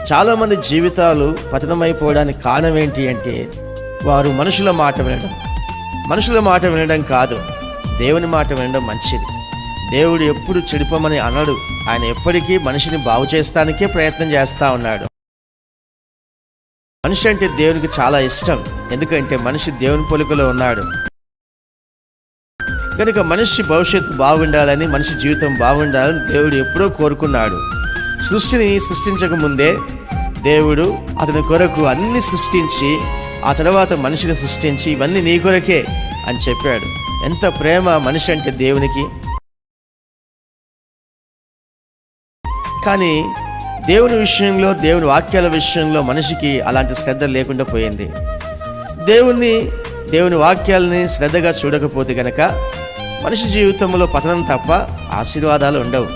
చాలామంది జీవితాలు పతనమైపోవడానికి కారణం ఏంటి అంటే వారు మనుషుల మాట వినడం. మనుషుల మాట వినడం కాదు, దేవుని మాట వినడం మంచిది. దేవుడు ఎప్పుడు చెడిపోమని అనడు. ఆయన ఎప్పటికీ మనిషిని బాగు చేస్తానికే ప్రయత్నం చేస్తూ ఉన్నాడు. మనిషి అంటే దేవునికి చాలా ఇష్టం, ఎందుకంటే మనిషి దేవుని పోలికలో ఉన్నాడు కనుక మనిషి భవిష్యత్తు బాగుండాలని, మనిషి జీవితం బాగుండాలని దేవుడు ఎప్పుడో కోరుకున్నాడు. సృష్టిని సృష్టించక ముందే దేవుడు అతని కొరకు అన్ని సృష్టించి ఆ తర్వాత మనిషిని సృష్టించి ఇవన్నీ నీ కొరకే అని చెప్పాడు. ఎంత ప్రేమ మనిషి అంటే దేవునికి. కానీ దేవుని విషయంలో, దేవుని వాక్యాల విషయంలో మనిషికి అలాంటి శ్రద్ధ లేకుండా పోయింది. దేవుని వాక్యాలని శ్రద్ధగా చూడకపోతే గనక మనిషి జీవితంలో పతనం తప్ప ఆశీర్వాదాలు ఉండవు.